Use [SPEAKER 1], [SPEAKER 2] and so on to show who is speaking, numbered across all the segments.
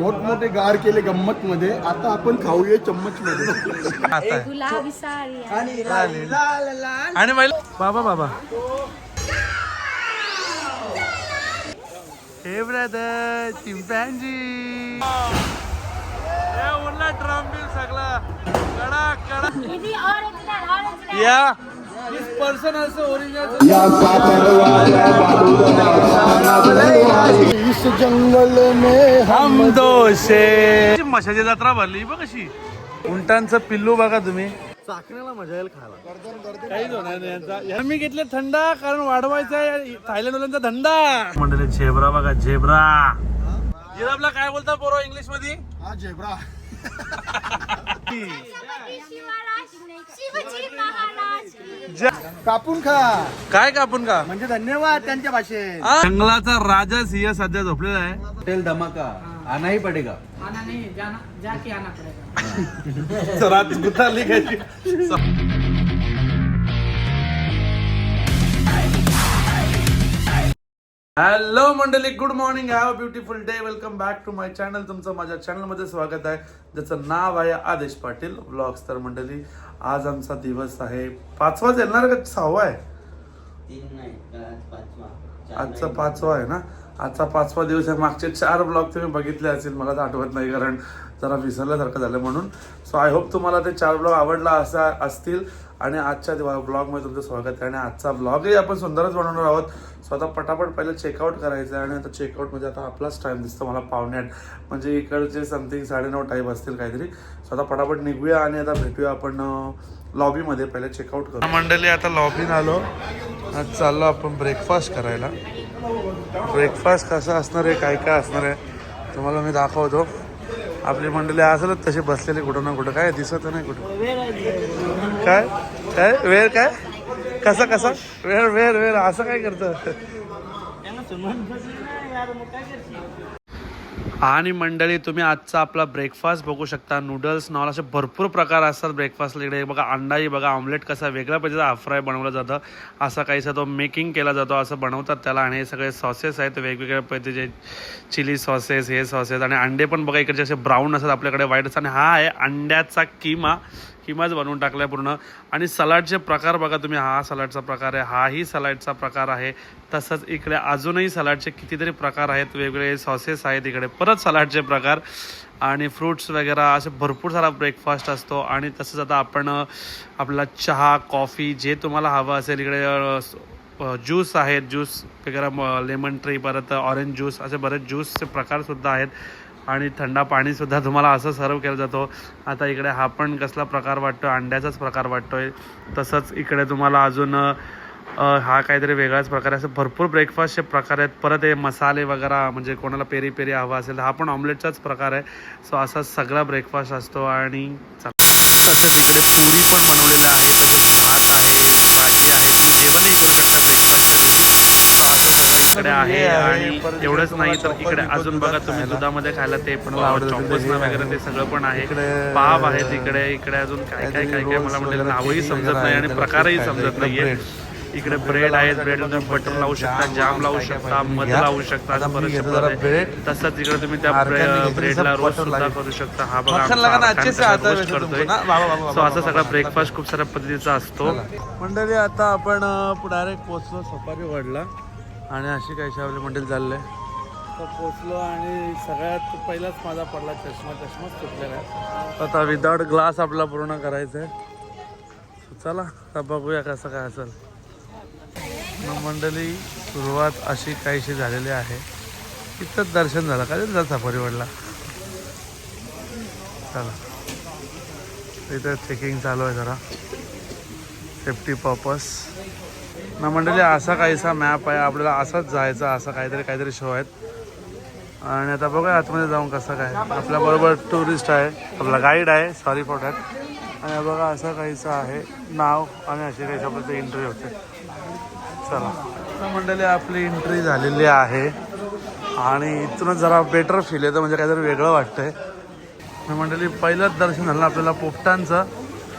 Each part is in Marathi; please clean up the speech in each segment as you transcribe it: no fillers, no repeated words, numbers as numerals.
[SPEAKER 1] मोठमोठे गार केले गंमत मध्ये, आता आपण खाऊया चम्मच मध्ये.
[SPEAKER 2] आणि बाबा बाबा हे ब्रदर चिंपॅन्जी उरला ट्रम्पिल सगळा कडा कडा या इस पर्सन असं ओरिजिनल
[SPEAKER 1] इस जंगल में
[SPEAKER 2] हम दोषे. मशाची जत्रा भरली बघ कशी. उंटांचं पिल्लू बघा तुम्ही.
[SPEAKER 1] चाकण्याला मजा येईल खायला.
[SPEAKER 2] काहीच होणार नाही यांचा. मी घेतले थंडा कारण वाढवायचा आहे थायलंडवाल्यांचा धंदा. मंडळी झेब्रा बघा झेब्रा. जिराफला काय बोलतात पोरं इंग्लिश मध्ये?
[SPEAKER 1] हा झेब्रा. कापून खा.
[SPEAKER 2] काय कापून का
[SPEAKER 1] म्हणजे धन्यवाद त्यांच्या भाषेत.
[SPEAKER 2] जंगलाचा राजा सिंह सध्या झोपलेला आहे.
[SPEAKER 3] होटेल धमाका आना ही पडेगा.
[SPEAKER 4] आना नहीं जाके आना पड़ेगा.
[SPEAKER 2] रात गुताली घ्यायची. हॅलो मंडळी, good morning. Have a beautiful day. Welcome back to my channel. तुमचं माझ्या चॅनलमध्ये स्वागत आहे, ज्याचं नाव आहे आदेश पाटील व्लॉग्स. तर मंडळी, आज आमचा दिवस आहे 5वाच येणार का 6वा आहे? आजचा 5वा आहे ना. आजचा 5वा दिवस आहे. मागचे 4 ब्लॉग तुम्ही बघितले असेल, मला तर आठवत नाही कारण जरा विसरल्यासारखं झालं म्हणून. सो आय होप तुम्हाला ते 4 ब्लॉग आवडला असतील. आणि आजच्या ब्लॉगमध्ये तुमचं स्वागत आहे. आणि आजचा ब्लॉगही आपण सुंदरच बनवणार आहोत. स्वतः पटापट पहिलं चेकआउट करायचं आहे. आणि आता चेकआउटमध्ये आता आपलाच टाईम दिसतो मला 7:45, म्हणजे इकडचे समथिंग 9:30 टाईम असतील काहीतरी. स्वतः पटापट निघूया आणि आता भेटूया आपण लॉबीमध्ये. पहिले चेकआउट करू. मंडळी, आता लॉबीत आलो. आज चाललो आपण ब्रेकफास्ट करायला. ब्रेकफास्ट कसा असणार आहे, काय काय असणार आहे तुम्हाला मी दाखवतो. आपली मंडळी असेलच तशी बसलेली कुठं ना कुठं. काय दिसत नाही कुठं. काय काय वेळ काय कसा कसा वेळ वेळ वेळ असं काय करतं. आणि मंडळी, तुम्ही आजचा आपला ब्रेकफास्ट बघू शकता. नूडल्स नॉल असे भरपूर प्रकार असतात ब्रेकफास्टला इकडे. बघा अंडाही बघा, ऑमलेट कसा वेगळ्या पद्धतीचा हाफ फ्राय बनवला जातं, असा काहीसा तो मेकिंग केला जातो, असं बनवतात त्याला. आणि हे सगळे सॉसेस आहेत वेगवेगळ्या पद्धतीचे, चिली सॉसेस, हे सॉसेस. आणि अंडे पण बघा इकडचे असे ब्राऊन असतात, आपल्याकडे व्हाईट असतात. आणि हा आहे अंड्याचा किमाच बनवून टाकलाय पूर्ण. आणि सलाडचे प्रकार बघा तुम्ही. हा सलाडचा प्रकार आहे, हाही सलाडचा प्रकार आहे. तसंच इकडे अजूनही सलाडचे कितीतरी प्रकार आहेत, वेगवेगळे सॉसेस आहेत इकडे, परत सलाडचे प्रकार आणि फ्रूट्स वगैरे असे भरपूर सारा ब्रेकफास्ट असतो. आणि तसंच आता आपण आपला चहा, कॉफी जे तुम्हाला हवं असेल इकडे, ज्यूस आहेत, ज्यूस वगैरे, लेमन ट्री, परत ऑरेंज ज्यूस, असे बरेच ज्यूसचे प्रकारसुद्धा आहेत. आणि थंडा पाणीसुद्धा तुम्हाला असं सर्व केला जातो. आता इकडे हा पण कसला प्रकार वाटतोय, अंड्याचाच प्रकार वाटतोय. तसंच इकडे तुम्हाला अजून हा काहीतरी वेगळाच प्रकार आहे. असं भरपूर ब्रेकफास्टचे प्रकार आहेत. परत हे मसाले वगैरे, म्हणजे कोणाला पेरी पेरी हवा असेल हा पण ऑमलेटचाच प्रकार आहे. सो असा सगळा ब्रेकफास्ट असतो. आणि तसेच इकडे पुरी पण बनवलेल्या आहे, तसेच भात आहे, भाजी आहे. तुम्ही जेवणही करू शकता ब्रेकफास्टच्या दिवशी. असं सगळं इकडे आहे. आणि एवढंच नाही तर इकडे अजून बघा तुम्ही दुधामध्ये खायला ते पण चॉकोसना वगैरे ते सगळं पण आहे. पाव आहेत इकडे अजून काय काय काय काय मला म्हणजे नावही समजत नाही आणि प्रकारही समजत नाहीये. इकडे ब्रेड आहेत, ब्रेड तुम्ही बटर लावू शकता, जाम लावू शकता, मध लावू शकता, तसंच इकडे तुम्ही त्या ब्रेडला रोस्ट सुद्धा करू शकता. हा बघा रोस्ट करतोय. सो असा सगळा ब्रेकफास्ट खूप साऱ्या पद्धतीचा असतो. मंडळी, आता आपण डायरेक्ट पोहोचलो सफारी वर्ल्डला. आणि अशी काही आपली मंडळी चाललंय तर पोचलो. आणि सगळ्यात पहिलाच माझा पडला चष्माच तुटलेला आहे. आता विदाउट ग्लास आपला पूर्ण करायचं आहे. चला आता बघूया कसं काय असेल. मंडळी, सुरुवात अशी काहीशी झालेली आहे. इथंच दर्शन झालं का जा सफारी वर्ल्डला. चला, इथं चेकिंग चालू आहे जरा सेफ्टी पर्पस ना. मंडळी, असा काहीसा मॅप आहे, आपल्याला असंच जायचं, असं काहीतरी शो आहेत. आणि आता बघा आतमध्ये जाऊन कसं काय. आपल्याबरोबर टुरिस्ट आहे, आपला गाईड आहे, सॉरी फॉर दॅट. आणि बघा असं काहीचं आहे नाव. आणि अशी काही आपल्याला एंट्री होते. चला मंडळी, आपली एंट्री झालेली आहे. आणि इथूनच जरा बेटर फील येतं, म्हणजे काहीतरी वेगळं वाटतंय. मंडळी, पहिलंच दर्शन झालं आपल्याला पोपटांचं.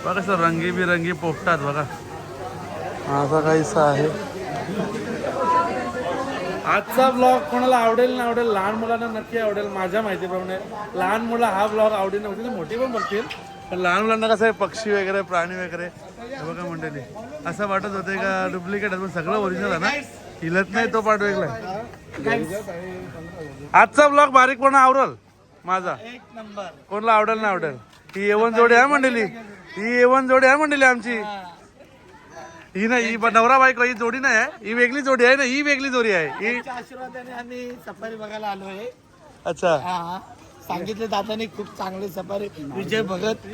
[SPEAKER 2] बघा कसं रंगीबिरंगी पोपटात बघा, असं काहीच आहे. आजचा ब्लॉग कोणाला आवडेल ना आवडेल, लहान मुलांना नक्की आवडेल. माझ्या माहितीप्रमाणे लहान मुलं हा ब्लॉग आवडीने होती, मोठी पण बघतील, पण लहान मुलांना कसं आहे पक्षी वगैरे प्राणी वगैरे हे बघा मंडळी, असं वाटत होते का डुप्लिकेट आहे, पण सगळं ओरिजिनल आहे ना. हिलत नाही तो पार्ट वेगळा आहे. आजचा ब्लॉग बारीक कोणा आवडेल माझा, कोणाला आवडेल ना आवडेल. ही एवन जोडी आहे मंडळी, ही एवन जोडी आहे मंडळी आमची. ही नाही, ही नवरा बायको ही जोडी नाही आहे, ही वेगळी जोडी आहे ना, ही वेगळी जोडी आहे ही.
[SPEAKER 1] आशीर्वादाने आम्ही सफारी बघायला आलो आहे.
[SPEAKER 2] अच्छा,
[SPEAKER 1] सांगितले दादानी खूप चांगली सफारी. विजय भगत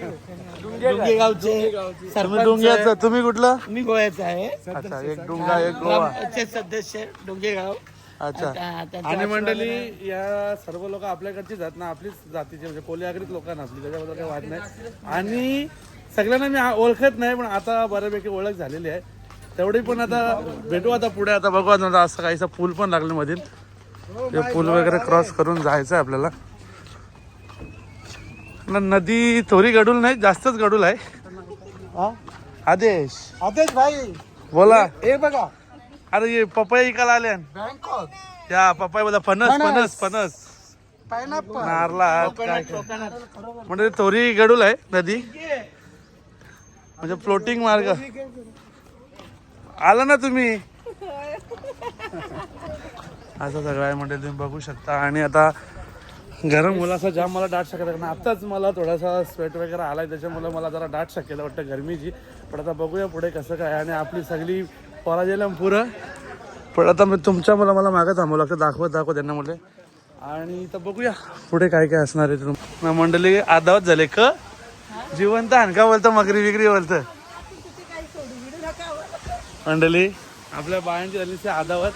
[SPEAKER 1] डुंगेगावचे
[SPEAKER 2] तुम्ही
[SPEAKER 1] सरपंच.
[SPEAKER 2] डुंग्याचं, तुम्ही कुठलं?
[SPEAKER 1] मी गोव्याचा आहे.
[SPEAKER 2] अच्छा, एक डुंगा एक गोवा.
[SPEAKER 1] ग्रामपंचायत सदस्य डुंगेगाव.
[SPEAKER 2] अच्छा.
[SPEAKER 1] त्यांच्या
[SPEAKER 2] आणि मंडळी या सर्व लोक आपल्याकडची जात ना, आपलीच जातीचे म्हणजे कोल्यागरीत लोकांना आपली, त्याच्याबद्दल काही वाद नाही. आणि सगळ्यांना मी ओळखत नाही, पण आता बऱ्यापैकी ओळख झालेली आहे तेवढी. पण आता भेटू आता पुढे, आता बघू आता असं काहीसा पूल पण लागले मधील, ते पूल वगैरे क्रॉस करून जायचं आहे आपल्याला. नदी थोडी गडूल नाही, जास्तच गडूल आहे. आदेश
[SPEAKER 1] आदेश भाई
[SPEAKER 2] बोला.
[SPEAKER 1] हे बघा
[SPEAKER 2] अरे ये पपई इकायला आले
[SPEAKER 1] बँकॉक
[SPEAKER 2] या पपई बोला, फणस फणस फणस
[SPEAKER 1] पायनापल
[SPEAKER 2] नारला काय म्हणजे थोडी गडूल आहे नदी, म्हणजे फ्लोटिंग मार्ग. आला ना तुम्ही, असं सगळं आहे म्हणजे तुम्ही बघू शकता. आणि आता गरम मुलाचा जाम मला डाट शक्यता, कारण आताच मला थोडासा स्वेट वगैरे आलाय, त्याच्यामुळे मला जरा डाट शक्यता वाटतं गरमीची. पण आता बघूया पुढे कसं काय. आणि आपली सगळी पराजेला पुरं, पण आता मी तुमच्या मला मागं थांबावं लागतं, दाखवत त्यांना म्हटले. आणि तर बघूया पुढे काय काय असणार आहे. मंडळी आदावत झाले क जिवंत हनका बोलतं, मगरी विगरी बोलतं. मंडळी आपल्या बायांची झाली ते आदावत.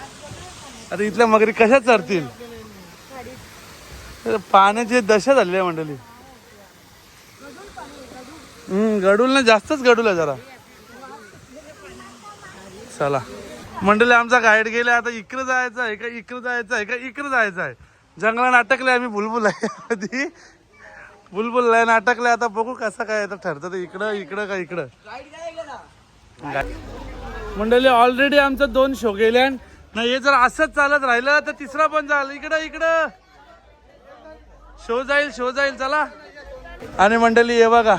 [SPEAKER 2] आता इथल्या मगरी कशा चरतील, पाण्याची दशा झालेली आहे मंडळी. गडूल ना, जास्तच गडूल आहे जरा. चला मंडळी, आमचा गाईड गेला, आता इकडे जायचं आहे का इकडे जायचं आहे का इकडे जायचं आहे. जंगलात अटकले आम्ही, बुलबुल आहे आधी, बुलबुल लाईन अटकले. आता बघू कसं काय आता ठरतं, ते इकडं इकडं का इकडं. मंडळी ऑलरेडी आमचा 2 शो गेले ना, हे जर असंच चालत राहिलं तर तिसरा पण जाईल. इकडं इकडं शो जाईल चला. आणि मंडळी हे बघा,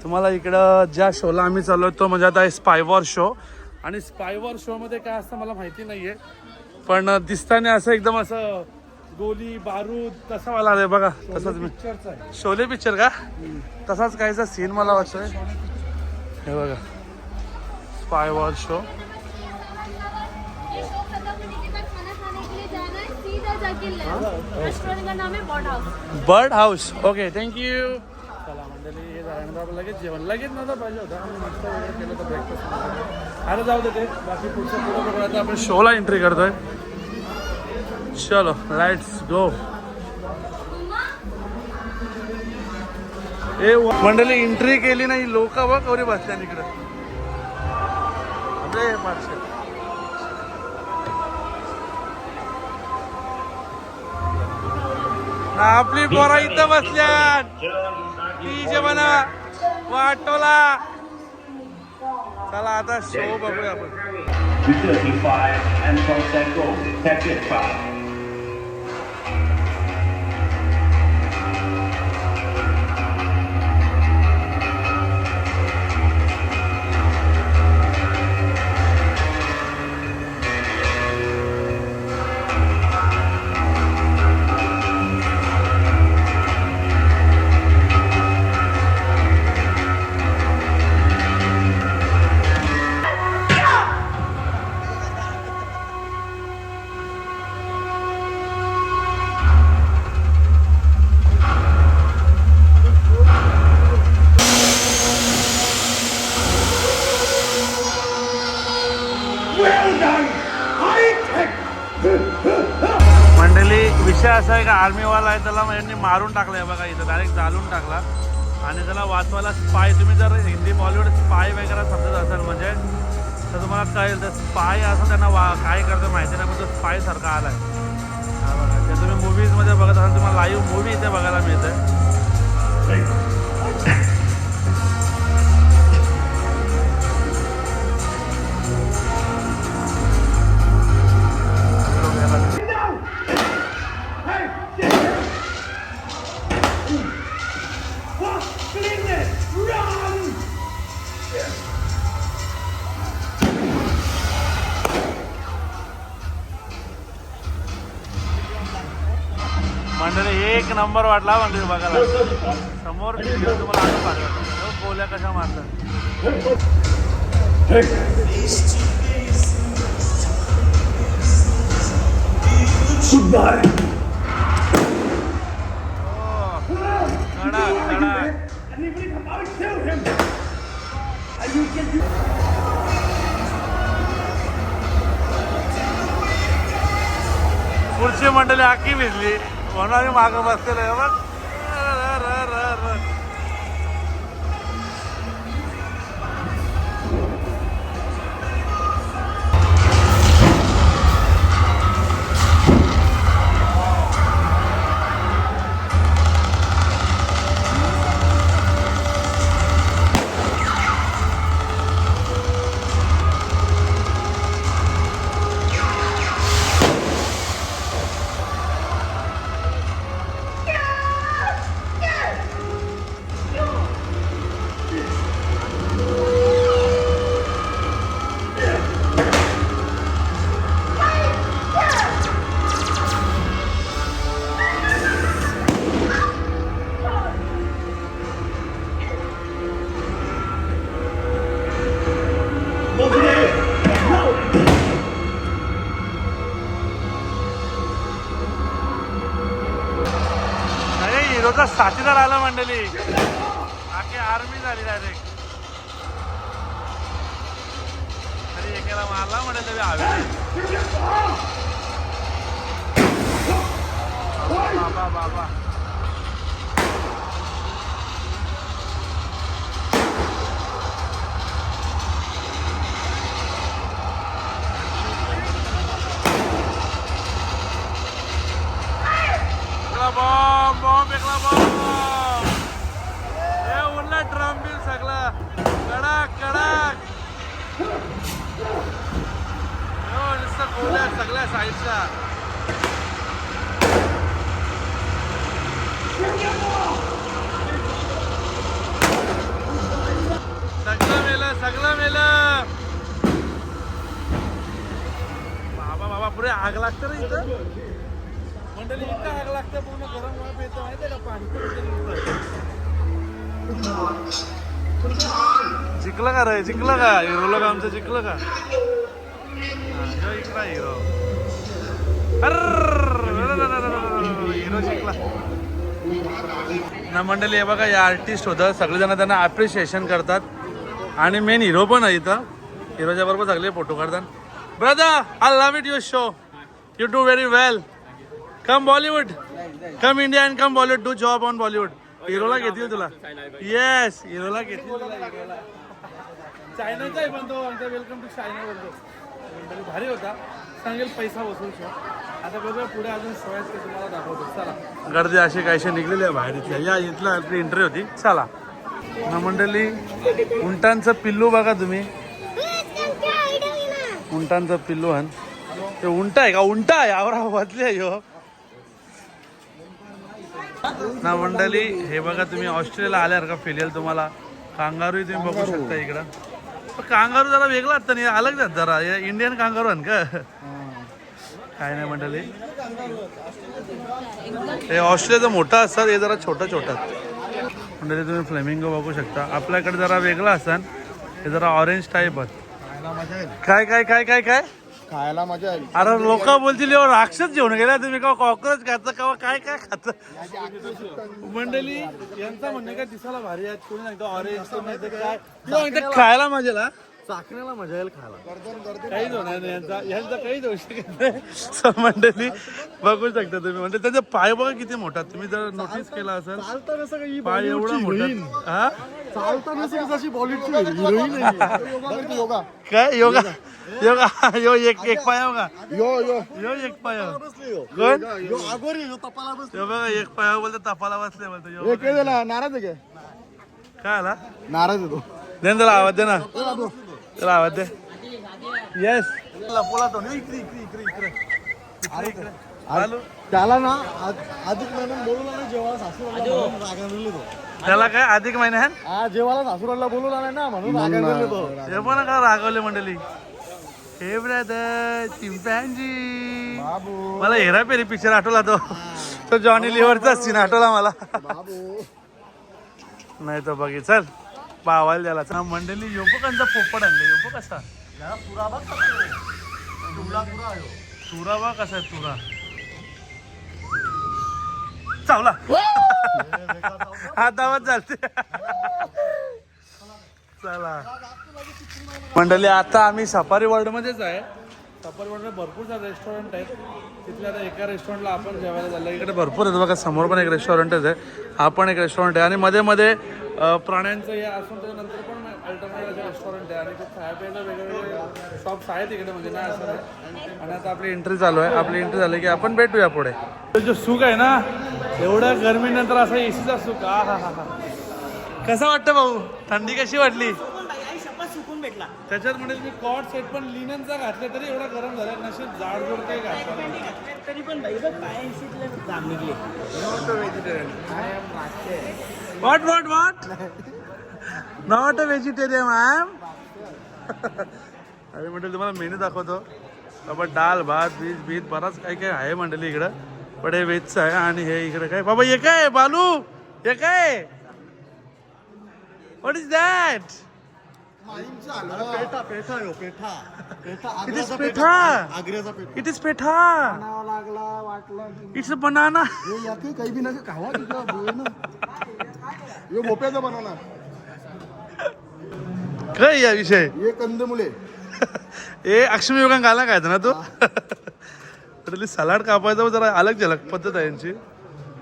[SPEAKER 2] तुम्हाला इकडं ज्या शोला आम्ही चाललो तो म्हणजे आता स्पायवॉर शो. आणि स्पायवॉर शो मध्ये काय असतं मला माहिती नाहीये, पण दिसताना असं एकदम असं गोली बारूद तसा मला आहे बघा. तसाच मी शोले पिक्चर का तसाच काहीचा सीन मला वाटतोय. हे बघा स्पायवॉर शो.
[SPEAKER 5] रेस्टोरेंट का नाम है bird house.
[SPEAKER 2] Bird house. Okay thank you. चला मंडळी, हे झाल्यानंतर आपण लगेच जेवण लगेच नव्हतं पाहिजे होतं, आम्ही नाश्ता वगैरे केलं होतं, ब्रेकफास्ट. अरे जाऊ दे ते बाकी पुढचं पुढं बघूया. आता आपण शोला एंट्री करतोय. चलो लेट्स गो. ए मंडळी एंट्री केली नाही, लोक बघ कवरी बसल्या इकडं. अरे पाचशे आपली पोरा इथं बसल्या. म्हणा वाटोला. चला आता शो बघूया आपण.
[SPEAKER 6] U35 and from Central, Texas 5.
[SPEAKER 2] मंडळी विषय असा आहे का आर्मीवाला आहे त्याला यांनी मारून टाकलाय बघा, इथं डायरेक्ट जाळून टाकला. आणि त्याला वाचवायला स्पाय, तुम्ही जर हिंदी बॉलिवूड स्पाय वगैरे समजत असाल म्हणजे तर तुम्हाला कळेल. तर स्पाय असं त्यांना काय करतं माहिती नाही, पण तो स्पाय सारखा आलाय. हा बघा, ते तुम्ही मूवीजमध्ये बघत असाल, तुम्हाला लाईव्ह मूवी इथे बघायला मिळते. मंडळी एक नंबर वाटला मंडळी बघायला. समोर व्हिडिओ तुम्हाला आता पाठवतो गोल्या कशा मारतात. पुढची मंडळी आखी भिजली म्हणून आम्ही मागं बसलेलो आहे बघ. हिरोचा साथीदार आला मंडळी. आखी आर्मी झाली डायरेक्ट. तरी एकेला मारला म्हणेल तरी हवे. बाबा बाबा बॉम्ब बॉम्ब एकला बॉम्ब. हे उरला ड्रम बिल सगळं कडक कडक. नुसतं गोल्या सगळ्या साईडच्या. सगळं मेलं. बाबा बाबा पुढे आग लागतं रे इथं मंडळी. इतकं आग लागतं पूर्ण गरम वाफ येतं माहिती का पाणी. जिंकलं का रे जिंकलं का हिरोला का आमचं जिंकलं का. इकडा हिरो हिरो जिंकला ना मंडळी. हे बघा हे आर्टिस्ट होतं. सगळेजण त्यांना अप्रिशिएशन करतात आणि मेन हिरो पण आहे इथं. हिरोच्या बरोबर सगळे फोटो काढतात. Brother I love it your show. You do very well. Come Bollywood come India and come Bollywood do job on Bollywood. हिरोला घेतील तुला. येस हिरोला घेतील तुला. चायनाचा आहे पण तो आमचा वेलकम टू चायना बोलतो. भारी होता. सांगेल पैसा वसूल शो. आता बघूया पुढे अजून सवयच की तुम्हाला दाखवतो. चला गर्दी अशी काहीशी निघलेली आहे बाहेर इथल्या. या इथला आपली एंट्री होती. चला ना मंडळी. उंटांचं पिल्लू बघा तुम्ही. उंटांचं पिल्लू हन ते उंट आहे का. उंटा आहे आवरा वाचले यो ना मंडळी. हे बघा तुम्ही ऑस्ट्रेलियाला आल्यावर का फिलेल तुम्हाला कांगारू तुम्ही बघू शकता इकडं. कांगारू जरा वेगळा असतं नाही अलग जात जरा. इंडियन कांगारू हन का काय नाही मंडळी. हे ऑस्ट्रेलियाचं मोठं असतात. हे जरा छोटं छोटं मंडळी. तुम्ही फ्लेमिंगो बघू शकता. आपल्याकडे जरा वेगळा असतात. हे जरा ऑरेंज टाईप आहेत. काय काय काय काय काय
[SPEAKER 1] खायला मजा आली.
[SPEAKER 2] अरे लोक बोलतील राक्षस घेऊन गेला तुम्ही का कॉक्रोच खातं का काय काय खातं. मंडळी यांचा म्हणणं काय दिसायला भारी आहेत. कोणी सांगतो ऑरेंज काय खायला मजा चाकण्याला मजा येईल खायला. काहीच होणार नाही यांचा काहीच होऊ शकत नाही. मंडळी बघू शकता तुम्ही. म्हणजे त्याचे पाय बघा किती मोठा. तुम्ही जर नोटीस केला असेल पाय एवढा मोठा. हा
[SPEAKER 1] योगा
[SPEAKER 2] काय योगा योगा यो एक पाय बघा. यो एक पाय कोण बघा एक पाय बोलतो तपाला बसले बोलतो.
[SPEAKER 1] नाराज आहे
[SPEAKER 2] काय आला
[SPEAKER 1] नाराज आहे तो.
[SPEAKER 2] दे त्याला आवाज दे ना. त्याला आवाज दे. येस
[SPEAKER 1] त्याला ना अधिक महिन्यात बोलून आले जेव्हा सासूरला.
[SPEAKER 2] त्याला काय अधिक महिन्यात
[SPEAKER 1] जेव्हा सासूरला बोलून आलाय ना म्हणून रागावले तो.
[SPEAKER 2] हे पण का रागवले मंडळी. हे ब्रदर चिंपॅन्जी. मला हेराफेरी पिक्चर आठवला तो तो जॉनी लिव्हरचा सीन आठवला मला. नाही तर बघी चल पावायला द्याला चल. मंडळी योपकांचा पोपट आणले. योपक कसा तुरा बा कसा आहे तुरा चावला हातावर चालते. चला मंडळी आता आम्ही सफारी वर्ल्ड मध्येच आहे. सफारी वर्ल्ड मध्ये भरपूर सारे रेस्टॉरंट आहेत. तिथल्या आता एका रेस्टॉरंटला आपण जेवायला झालं. इकडे भरपूर आहेत बघा. समोर पण एक रेस्टॉरंटच आहे. हा पण एक रेस्टॉरंट आहे आणि मध्ये मध्ये प्राण्यांचं हे असून त्याच्यानंतर पण अल्टरनेट असे रेस्टॉरंट आहे आणि ते खाया प्यायला वेगवेगळे शॉप्स आहेत इकडे म्हणजे नाही असं नाही. आणि आता आपली एंट्री चालू आहे. आपली एंट्री झाली की आपण भेटूया पुढे. जो सुख आहे ना एवढं गरमीनंतर असं एसीचा सुख. हा हा हा हा कसं वाटतं भाऊ? थंडी कशी वाटली?
[SPEAKER 4] सुकून भेटला.
[SPEAKER 2] त्याच्यात म्हणजे मी कॉट सेट पण लिननचा घातले तरी एवढा गरम झाला. नशीब जाडजोड काही घातला
[SPEAKER 4] तरी पण भाई बघ पाय एसीतले जाम निघले.
[SPEAKER 2] What what what not a vegetarian ma'am. अरे म्हटलं तुम्हाला मेन्यू दाखवतो. बाबा डाल भात बीज बीज बराच काही काही आहे मंडळी इकडं. पण हे व्हेजचं आहे. आणि हे इकडे काय बाबा हे काय बालू हे काय what is that?
[SPEAKER 1] Petha petha यो पेठा पेठा
[SPEAKER 2] इट इज पेठा.
[SPEAKER 1] आग्र्याचा पेठा
[SPEAKER 2] इट इज पेठा.
[SPEAKER 1] लागला वाटला
[SPEAKER 2] इट्स अ बनाना.
[SPEAKER 1] हे याके काही बी नका खावा तिथं यो भोप्याचा बनाना
[SPEAKER 2] काय या विषय
[SPEAKER 1] हे कंदमुळे
[SPEAKER 2] ए अक्षमी योगा घाला काय ना तू. सलाड कापायचा जरा अलग झलक पद्धत आहे यांची.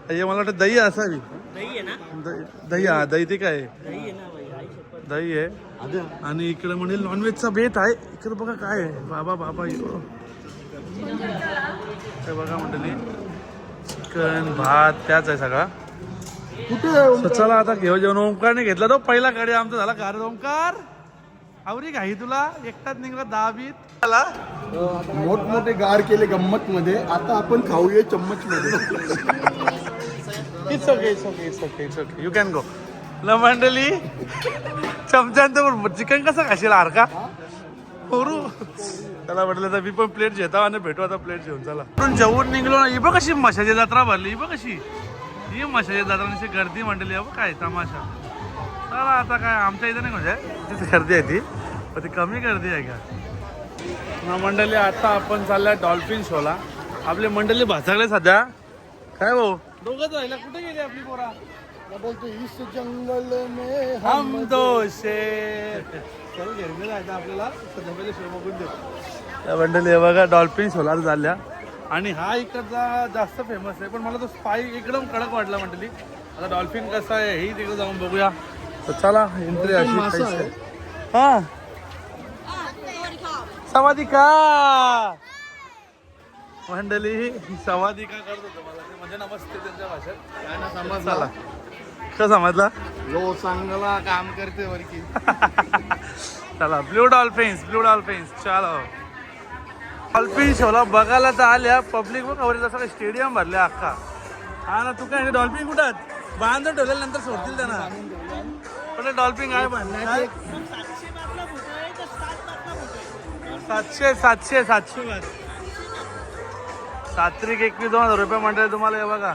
[SPEAKER 2] हे मला वाटतं दही असावी.
[SPEAKER 4] दही आहे ना.
[SPEAKER 2] दही हा दही ते काय
[SPEAKER 4] दही आहे ना भाई. आई शपथ.
[SPEAKER 2] दही आहे. आणि इकडे म्हणजे नॉनव्हेजचा बेत आहे. इकडे बघा काय आहे बाबा बाबा हे बघा मंडळी चिकन भात त्याच आहे सगळा.
[SPEAKER 1] कुठे
[SPEAKER 2] चला आता घेऊ जेवण. ओंकारने घेतला तो पहिला गाडी आमचा झाला. कार ओंकार आवरी घाई तुला एकटाच निघला 10-20 आला.
[SPEAKER 1] मोठमोठे गार केले गंमत मध्ये. आता आपण खाऊया चम्मच मध्ये.
[SPEAKER 2] It's okay it's okay it's okay it's okay you can go. न मंडळी चमच्यानंतर चिकन कसं खाशील आरका करू. त्याला म्हटलं तर मी पण प्लेट घेतो आणि भेटू आता प्लेट घेऊन. चला आपण जेवून निघलो ना. ही बघ कशी मशाची जत्रा भरली. ही बघ कशी ही मशाची जत्रांची गर्दी मंडळी. बघ काय तमाशा. चला आता काय आमच्या इथं नाही म्हणजे तिथे गर्दी आहे ती पण ती कमी गर्दी आहे का ना मंडळी. आता आपण चालल्या डॉल्फिन शोला. आपले मंडळी भासागले सध्या काय भाऊ दोघंच राहिला. कुठे गेली आपली पोरा?
[SPEAKER 1] बोलतो इस जंगल में
[SPEAKER 2] हम दो शेर. चल घेऊन जायचं आपल्याला सध्या शो बघून देऊ. त्या मंडळी हे बघा डॉल्फिन शोला चालल्या. आणि हा इकडचा जास्त फेमस आहे पण मला तो स्पाई एकदम कडक वाटला मंडळी. आता डॉल्फिन कसा आहे हे तिकडे जाऊन बघूया. तर चला एंट्री अशी आहे. हा सवादिका मंडळी सवादिका करत होतो मला ते म्हणजे नमस्ते त्यांच्या भाषेत. चला कसं समजला?
[SPEAKER 1] लो चांगला काम करते वरकी.
[SPEAKER 2] चला ब्ल्यू डॉल्फिन्स चलो. डॉल्फिन शोला बघायला तर आल्या. पब्लिक बघ आवडे जसं काही स्टेडियम भरले अख्खा. हा ना तू काय डॉल्फिन कुठं बांधून ठेवल्यानंतर सोडतील त्यांना. पण डॉल्फिन काय बांधणार? 700 सात्रिक 21,000 रुपये म्हणते तुम्हाला. हे बघा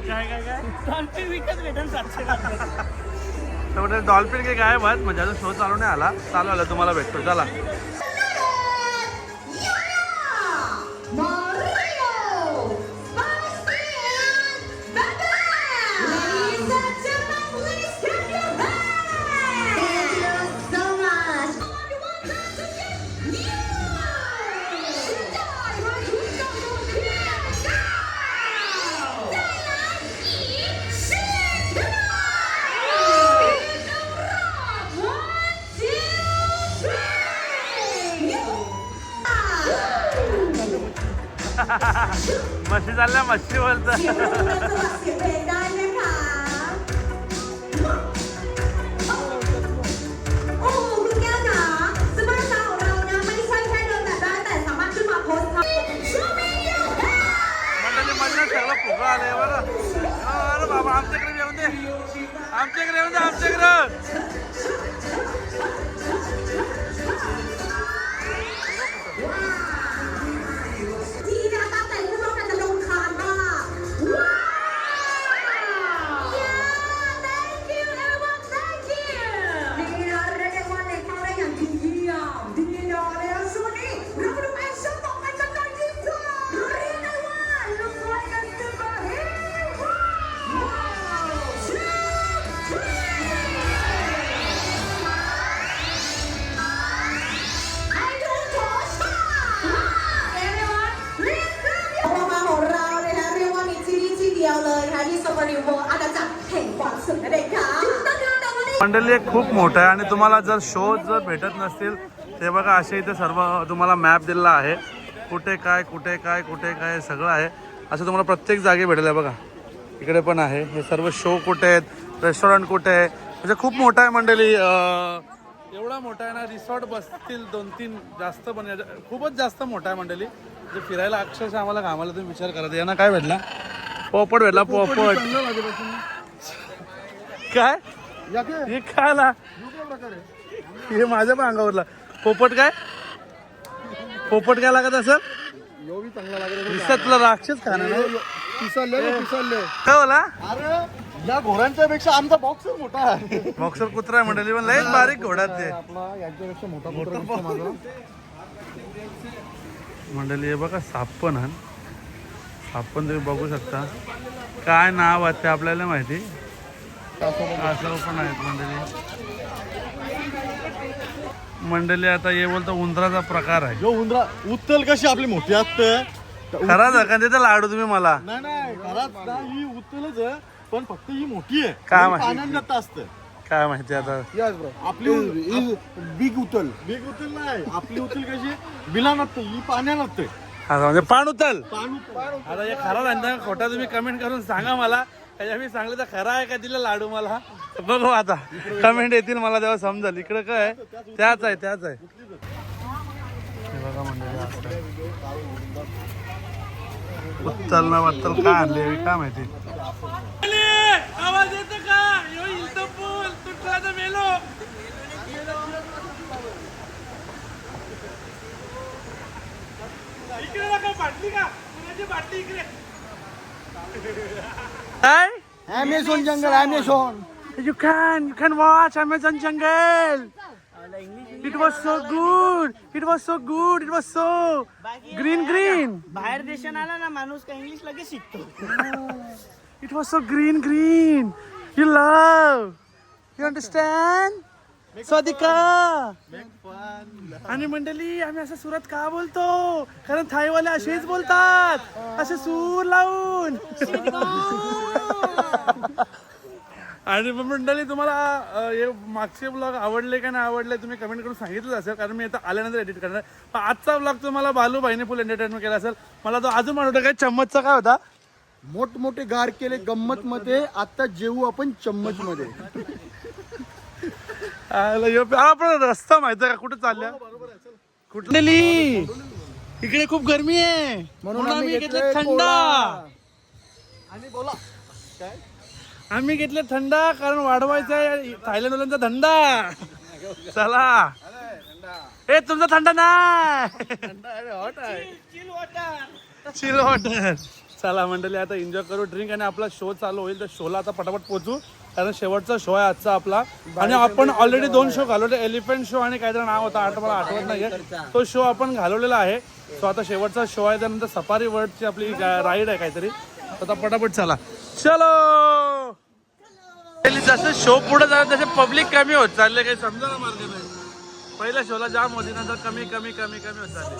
[SPEAKER 4] काय डॉल्फिन विकत भेटेल 700.
[SPEAKER 2] डॉल्फिन काही काय बघ म्हणजे अजून शो चालू नाही आला. चालू आला तुम्हाला भेटतो. चला मच्छी चालल्या मच्छी बोलत. सगळं फुगं आलंय बरं. अरे बाबा आमच्याकडे येऊन दे.
[SPEAKER 5] มาริโออาณาจักรแห่งความสุขนั่นเองค่ะ
[SPEAKER 2] मंडळी एक खूप मोठं आहे आणि तुम्हाला जर शो जर भेटत नसतील ते बघा असे इथे सर्व तुम्हाला मॅप दिलेला आहे कुठे काय कुठे काय कुठे काय सगळं आहे असं तुम्हाला प्रत्येक जागी भेटेल आहे बघा इकडे पण आहे हे सर्व शो कुठे आहेत रेस्टॉरंट कुठे आहे म्हणजे खूप मोठा आहे मंडळी एवढा मोठा आहे ना रिसॉर्ट बसतील 2-3 जास्त पण खूपच जास्त मोठा आहे मंडळी म्हणजे फिरायला अक्षरशः आम्हाला कामाला तुम्ही विचार करा यांना काय भेटला पोपट भेटला पोपट काय हे खायला हे माझ्या पण अंगावरला पोपट काय लागत असं दिसत तुला राक्षस खाणार काय बोला
[SPEAKER 1] अरे या घोड्यांच्या पेक्षा आमचा बॉक्सर मोठा आहे.
[SPEAKER 2] बॉक्सर कुत्रा आहे मंडळी पण लयच बारीक घोड्यात ते
[SPEAKER 1] आपला यांच्यापेक्षा मोठा कुत्रा माझा.
[SPEAKER 2] मंडळी हे बघा साप पण आहे साप पण तुम्ही बघू शकता काय नाव आहे ते आपल्याला माहिती असं पण आहेत मंडळी आता हे बोलतो उंदराचा प्रकार आहे
[SPEAKER 1] जो उंदरा उत्तल कशी आपली मोठी असते
[SPEAKER 2] खरा धक्का देता लाडू तुम्ही मला
[SPEAKER 1] नाही घरात ना ही उत्तलच आहे पण फक्त ही मोठी आहे
[SPEAKER 2] काय
[SPEAKER 1] ही
[SPEAKER 2] माहिती?
[SPEAKER 1] पाण्यात असते
[SPEAKER 2] काय माहिती आता
[SPEAKER 1] आपली बिग उतल नाही आपली उतल कशी बिला नसते ही पाण्या नसते
[SPEAKER 2] आता म्हणजे पाण उचल
[SPEAKER 1] पाणी
[SPEAKER 2] आता हे खरा धंदा खोटा तुम्ही कमेंट करून सांगा मला त्याच्या मी सांगलं तर खरा आहे का दिला लाडू मला बघू आता कमेंट येतील मला तेव्हा समजेल इकडे काय त्याच आहे हे बघा म्हणजे उत्तल ना वत्तल काय आणले काय माहिती आवाज येतो का पूल तुटला तर मेलो इकडे नका बाटली का पुण्याची बाटली इकडे काय
[SPEAKER 1] Amazon jungle Amazon
[SPEAKER 2] You can watch Amazon Jungle. It was so good. It was so good. It was so green.
[SPEAKER 4] बाहेर देशात आला ना माणूस का इंग्लिश लगेच शिकतो.
[SPEAKER 2] It was so green. You love. You understand? स्वादिका आणि मंडळी आम्ही असं सुरत का बोलतो कारण थाईवाले असेच बोलतात असे सूर लावून आणि मंडळी तुम्हाला हे मागचे ब्लॉग आवडले का नाही आवडले तुम्ही कमेंट करून सांगितलं असेल कारण मी आता आल्यानंतर एडिट करणार पण आजचा ब्लॉग तुम्हाला बालूबाईने फुल एंटरटेनमेंट केला असेल मला तो अजून म्हणतो काय चम्मचचा काय होता
[SPEAKER 1] मोठमोठे गार केले गंमत मध्ये आता जेवू आपण चम्मच मध्ये
[SPEAKER 2] आपण रस्ता माहिती का कुठे चालल्या कुठलेली इकडे खूप गरमी आहे म्हणून आम्ही घेतले थंडा
[SPEAKER 1] आणि बोला काय
[SPEAKER 2] आम्ही घेतले थंडा कारण वाढवायचा आहे थायलंडवाल्यांचा धंदा चला ए तुमचा थंडा नाही चिल वॉटर चला मंडळी आता एन्जॉय करू ड्रिंक आणि आपला शो चालू होईल तर शोला आता पटापट पोहोचू कारण शेवटचा शो आहे आजचा आपला आणि आपण ऑलरेडी 2 शो घालवले एलिफंट शो आणि काहीतरी नाव होता मला आठवत नाहीये तो शो आपण घालवलेला आहे सो आता शेवटचा शो आहे त्यानंतर सफारी वर्ल्डची आपली राईड आहे काहीतरी आता पटापट चला चलो जसं शो पुढे जात तसे पब्लिक कमी होत चालले काही समजायला मार्ग नाही पहिल्या शोला जाम होती नंतर कमी होत चालले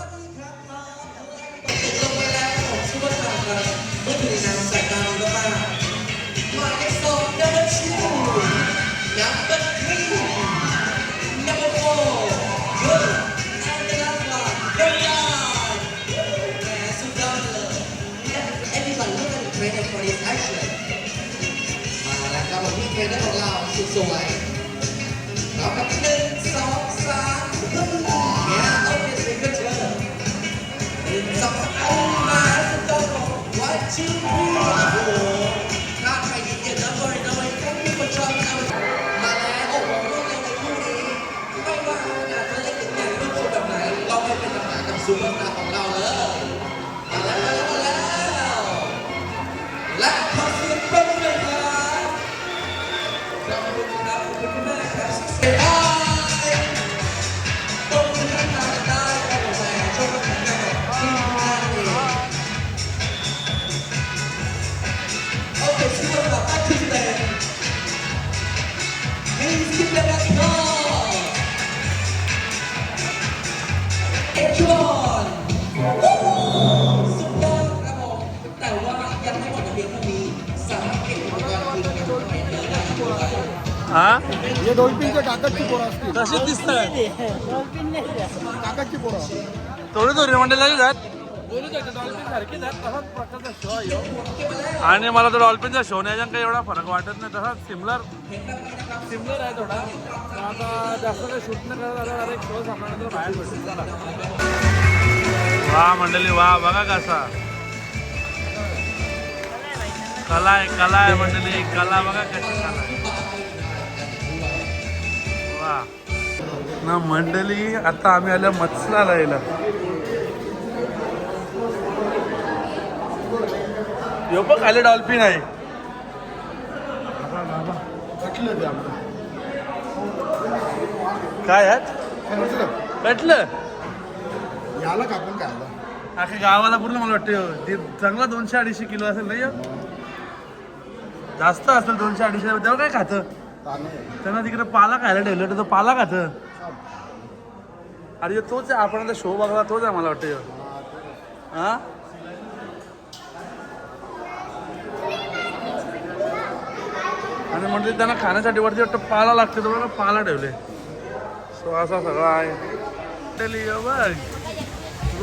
[SPEAKER 5] Come on!
[SPEAKER 2] हा
[SPEAKER 1] हे डॉल्फिनच्या काकाची पोरं असतील.
[SPEAKER 2] तसेच दिसतात
[SPEAKER 1] काकाची पोरं.
[SPEAKER 2] थोडी थोडी मंडळी जात आणि मला तर डॉल्फिनचा शो नाही काही एवढा फरक वाटत नाही. तसा सिमिलर आहे थोडा. आता जास्त काही शूट नाही करत आता एक शो सांगण्यानंतर बाहेर भेटून चला. वा मंडळी वा बघा कसा कला आहे मंडळी. कला बघा कशी कला आहे. वा ना मंडळी आता आम्ही आल्या मत्स्यला यायला. यो पण खाली डॉल्फिन आहे. काय आहेत कटलं
[SPEAKER 1] याला कापून काय आलं?
[SPEAKER 2] अख्या गावाला पूर्ण मला वाटतं ते चांगला 200-250 किलो असेल नाही हो? जास्त असेल 200-250. तेव्हा काय खातं त्यांना तिकडे पाला खायला ठेवलं तर तो पाला खातं. अरे तोच आहे आपण आता शो बघला तोच आहे मला वाटतं. हा आणि म्हणजे त्यांना खाण्यासाठी वरती वाटतं पाला लागते तर बघा पाला ठेवले. सो असा सगळा आहे.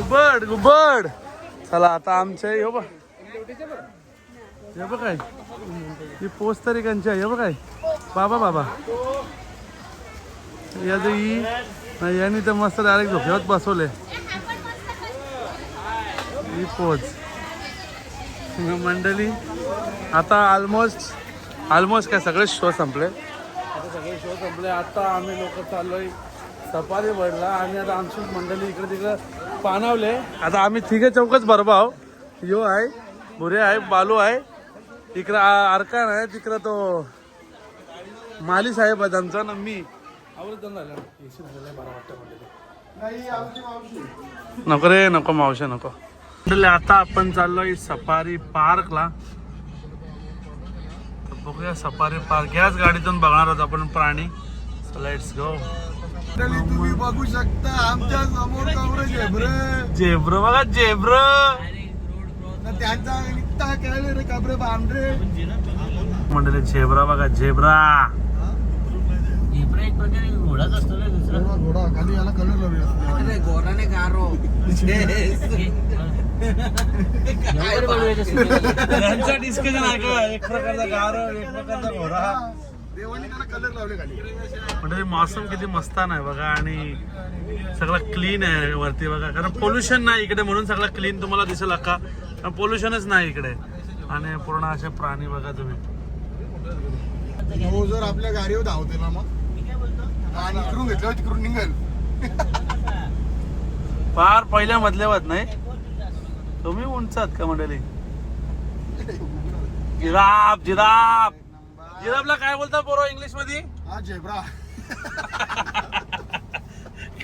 [SPEAKER 2] बघ गुबड चला आता आमच्या हे बघ हे बघ काय ही पोस्ट तरी कंची आहे. हे बघ काय बाबा यांनी तर मस्त डायरेक्ट झोक्यावर बसवले ही पोच मंडळी. आता ऑलमोस्ट काय सगळे शो संपले. आता आम्ही लोक चाललोय सफारी बर्डला आणि आता आमची मंडळी इकडे तिकडे पानावले. आता आम्ही तिघे चौकच बरबाव. यो आहे भुरे आहे बालू आहे इकडं अर्कान आहे तिकडं तो माली साहेब आहे आमचा ना मी नको रे नको मावशे नको. आता आपण चाललोय सफारी पार्कला. बघूया सफारी पार्क याच गाडीतून बघणार आहोत आपण प्राणी. So let's go.
[SPEAKER 1] तुम्ही बघू शकता आमच्या समोर
[SPEAKER 2] जेब्र बघा जेब्र
[SPEAKER 1] त्यांचा निघता केले रे काबरे बांधरे
[SPEAKER 2] मंडळी. झेब्रा बघा झेब्रा
[SPEAKER 4] एक प्रकारे घोडाच असतो ना दुसरा.
[SPEAKER 1] घोडा खाली याला कलर लावले असते.
[SPEAKER 4] घोडाने गारो
[SPEAKER 2] त्यांचा डिस्कशन ऐका. एक प्रकारचा गारो एक प्रकारचा घोडा.
[SPEAKER 1] देवानी त्याला कलर लावले खाली.
[SPEAKER 2] म्हणजे मौसम किती मस्तान आहे बघा आणि सगळं क्लीन आहे वरती बघा. कारण पोल्युशन नाही इकडे म्हणून सगळं क्लीन तुम्हाला दिसेल का. पोल्युशनच नाही इकडे आणि पूर्ण असे प्राणी बघा तुम्ही.
[SPEAKER 1] हो जर आपल्या गाडीवर धावते ना मग आणि इकडून घेतल्यावर तिकडून निघेल.
[SPEAKER 2] फार पहिल्या मधल्यावर नाही तुम्ही उंचात का मंडळी. जिराफला काय बोलता पोरो इंग्लिश मध्ये.
[SPEAKER 1] हा झेब्रा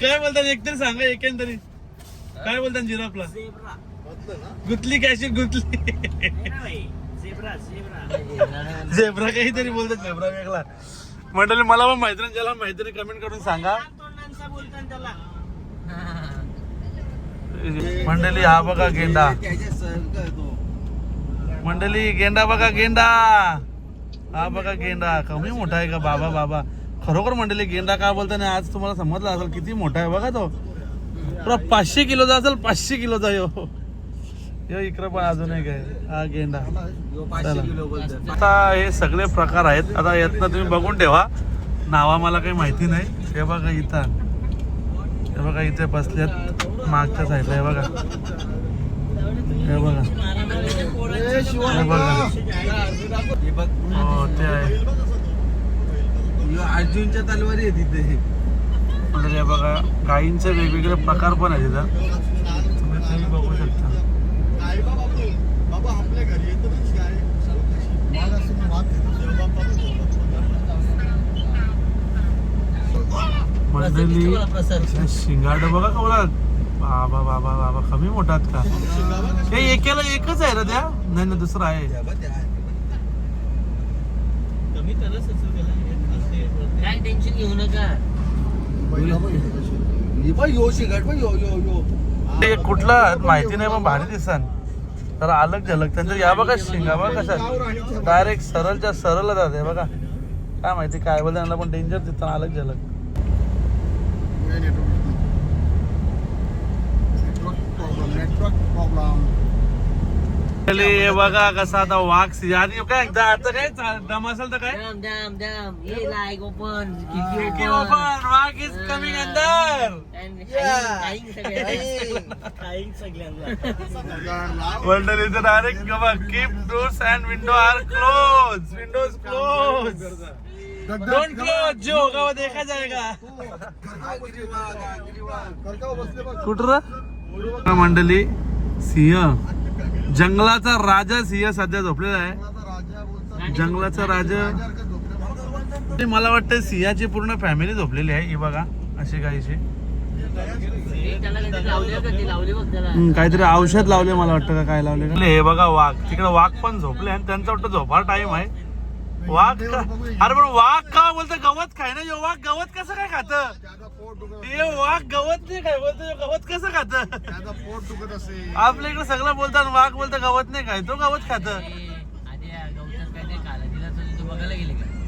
[SPEAKER 2] काय बोलतात एकतरी सांगा एकंदरी काय बोलतात जिराफला. गुतली कॅशी गुतली झेब्रा काहीतरी बोलतात. झेब्रा वेगळा मंडळी. मला पण मैत्रीण ज्याला मैत्री कमेंट करून सांगा मंडळी. हा बघा गेंडा मंडळी. गेंडा बघा गेंडा. हा बघा गेंडा कमी मोठा आहे का बाबा. खरोखर मंडळी गेंडा काय बोलताना आज तुम्हाला समजलं असेल किती मोठा आहे बघा. तो पुरा 500 किलोचा असेल. 500 किलोचा यो इकडं पण अजून एक आहे हा गेंडा. आता हे सगळे प्रकार आहेत. आता यातनं तुम्ही बघून ठेवा. नावा मला काही माहिती नाही. हे बघा इथं हे बघा इथे बसल्यात मागच्या साईडला. हे बघा हे बघा हे बघा हो ते आहे.
[SPEAKER 3] अर्जुनच्या तलवारी आहे तिथे.
[SPEAKER 2] म्हणजे हे बघा गायींचे वेगवेगळे प्रकार पण आहेत तिथं तुम्ही बघू शकता.
[SPEAKER 1] बाबा आपल्या घरी येतो गाय
[SPEAKER 2] मंडळी. शिंगाड बघा कवळा बाबा कमी मोठात का. हे एकेला एकच आहे ना त्या नाही ना दुसरा आहे.
[SPEAKER 4] काय टेन्शन घेऊ नका.
[SPEAKER 3] यो शिगाट पण यो
[SPEAKER 2] ते कुठला माहिती नाही पण भारी दिसतात. तर अलग झलक त्यांचं या बघा शिंगा बघा कशा डायरेक्ट सरळच्या सरळ जाते बघा. काय माहिती काय बोलते त्यांना पण डेंजर तिथं अलग झलक.
[SPEAKER 1] Network problem.
[SPEAKER 2] हे बघा कसा आता वाघ आणि काय एकदा आता काय दम असेल तर काय
[SPEAKER 4] Dam. Ye like open.
[SPEAKER 2] खिडकी open, वाघ इज कमिंग अंदर. मंडळीचं direct keep doors and window are close. Windows close. Don't close. जो होगा वो देखा जाएगा. कुठं मंडळी सिंह जंगलाचा राजा सिंह सध्या झोपलेला आहे. जंगलाचा राजा. मला वाटतं सिंहाची पूर्ण फॅमिली झोपलेली आहे. ही बघा अशी काहीशी काहीतरी औषध लावले मला वाटतं का काय लावले का. हे बघा वाघ तिकडे वाघ पण झोपले आणि त्यांचा वाटतं झोपार टाइम आहे. वाघ अरे पण वाघ का बोलतं गवत खाय ना. यो वाघ गवत कसं काय खात. हे वाघ गवत नाही काय बोलतो. गवत कसं खात. आपल्या इकडे सगळं बोलतात वाघ बोलतं गवत नाही खाय. तो गवत खात.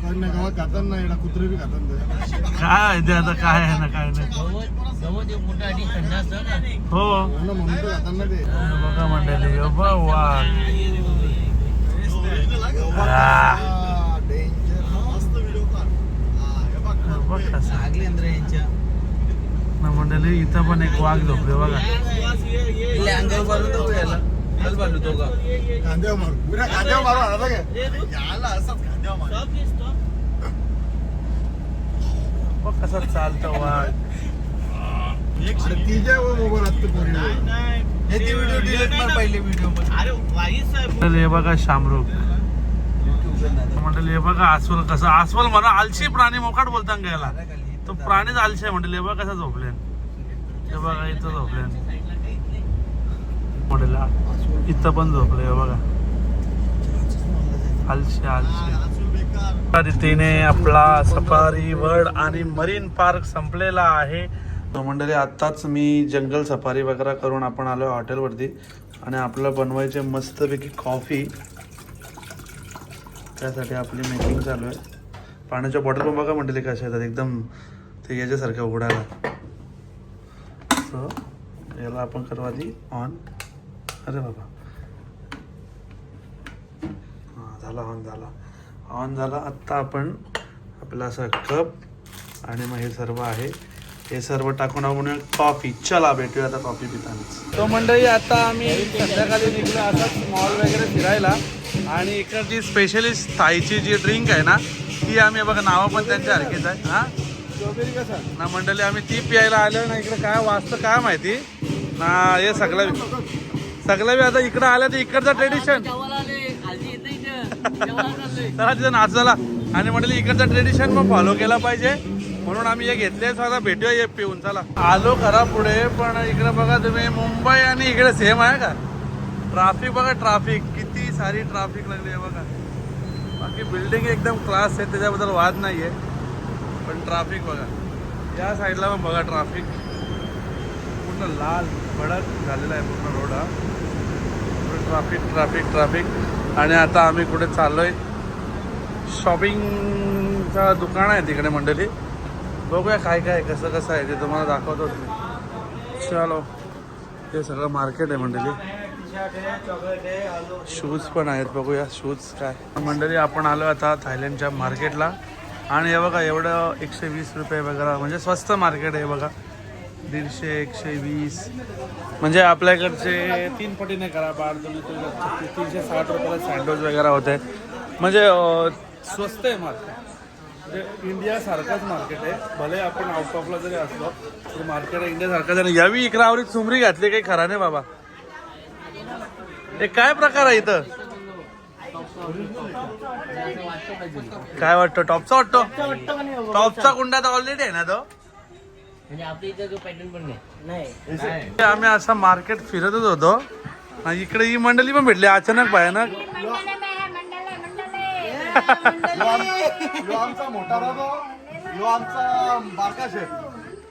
[SPEAKER 1] गवत खातात ना कुत्री बी खातात.
[SPEAKER 2] काय ते आता काय आहे ना काय नाही. हो
[SPEAKER 1] म्हणून तर खातात ना ते.
[SPEAKER 2] बघा मंडळी वाघ मंडळी इथं पण एक वाघ झोपले बघा.
[SPEAKER 1] खांद्यावर मारू पुऱ्या खांद्यावर मारू आता काय याला असंच खांद्यावर मारू.
[SPEAKER 2] बघ कसा चालतं वाघ.
[SPEAKER 1] तिच्या मोबाईल असतो
[SPEAKER 3] व्हिडिओ डिलीट मार पहिले व्हिडिओ.
[SPEAKER 2] हे बघा शामरुख. मंडळी हे बघा अस्वल कसं. अस्वल म्हणा आलशी प्राणी मोकाट बोलता गेला. तो प्राणीच आलशी आहे मंडळी. हे बघा कसा झोपले. हे बघा इथं झोपले. मंडळीला इथं पण झोपले. हे बघा आलशी आलशी. रीतीने आपला सफारी वर्ल्ड आणि मरीन पार्क संपलेला आहे. मंडळी आत्ताच मी जंगल सफारी वगैरे करून आपण आलो हॉटेलवरती आणि आपलं बनवायचे मस्तपैकी कॉफी. त्यासाठी आपली मेकिंग चालू आहे. पाण्याच्या बॉटल पण बघा मंडळी कशा येतात एकदम ते याच्यासारख्या उघडायला. सो याला आपण करू आधी ऑन. अरे बाबा हां झाला ऑन झाला. आत्ता आपण आपला असा कप आणि मग हे सर्व आहे हे सर्व टाकून आपण कॉफी. चला भेटूया आता कॉफी पिताना. तो मंडळी आता आम्ही संध्याकाळी निघलो आता मॉल वगैरे फिरायला आणि इकडची स्पेशलिस्ट थाईची जी ड्रिंक आहे ना ती आम्ही बघा नावं पण त्यांच्या हरकीच आहे. हा ना मंडळी आम्ही ती प्यायला आलो ना. इकडे काय वाचतं काय माहिती ना. हे सगळं बी आता इकडं आलं तर इकडचं ट्रेडिशन चला तिथं नाच झाला आणि मंडळी इकडचं ट्रेडिशन मग फॉलो केला पाहिजे म्हणून आम्ही हे घेतले. आता भेटूया हे पिऊन. चला आलो खरा पुढे पण इकडे बघा तुम्ही मुंबई आणि इकडे सेम आहे का. ट्राफिक बघा ट्राफिक किती सारी ट्राफिक लागली आहे बघा. बाकी बिल्डिंग एकदम क्लास आहे त्याच्याबद्दल वाद नाही आहे पण ट्राफिक बघा. या साईडला पण बघा ट्राफिक पूर्ण लाल भडक झालेला आहे पूर्ण रोड हा. ट्राफिक आणि आता आम्ही कुठे चाललोय. शॉपिंगचा दुकान आहे तिकडे मंडळी. बघूया काय काय कसं आहे ते तुम्हाला दाखवतो. चलो ते सगळं मार्केट आहे मंडळी. शूज पण आहेत बघूया शूज काय. मंडळी आपण आलो आता थायलंडच्या मार्केटला आणि हे बघा एवढं 120 रुपये वगैरे म्हणजे स्वस्त मार्केट आहे बघा. 150 120 म्हणजे आपल्याकडचे 3 पटीने करा. 360 रुपयाला सँडविच वगैरे होते म्हणजे स्वस्त आहे मार्केट. म्हणजे इंडियासारखाच मार्केट आहे. भले आपण आउट ऑफला जरी असलो तरी मार्केट आहे इंडियासारखाच आहे. यावी इकडं आवडीत चुमरी घातली काही खरा नाही बाबा. हे काय प्रकार आहे इथं काय वाटतं. टॉपचा वाटतो. टॉपचा कुंडा तर ऑलरेडी आहे ना तो. आम्ही असं मार्केट फिरतच होतो आणि इकडे ही मंडळी पण भेटली अचानक भयानक.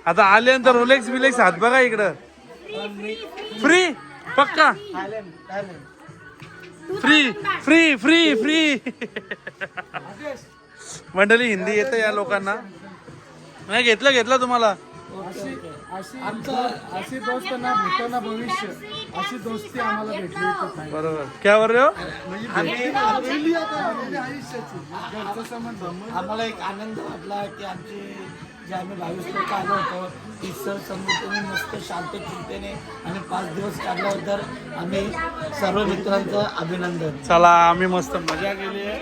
[SPEAKER 2] आता आल्यानंतर रोलेक्स बिलेक्स हात बघा इकडं फ्री पक्का. फ्री फ्री फ्री मंडळी हिंदी येतं या लोकांना. नाही घेतलं तुम्हाला.
[SPEAKER 1] अशी दोस्त ना भेटो ना भविष्य, अशी दोस्ती आम्हाला भेटली.
[SPEAKER 2] बरोबर. क्या बोल रहे हो?
[SPEAKER 3] आम्हाला एक आनंद वाटला की आमचे जे आम्ही 22 लोक आलो होतो ती सर समृद्धीने मस्त शांत चिंतेने आणि 5 दिवस काढल्याबद्दल आम्ही सर्व मित्रांचं अभिनंदन.
[SPEAKER 2] चला आम्ही मस्त मजा केली आहे.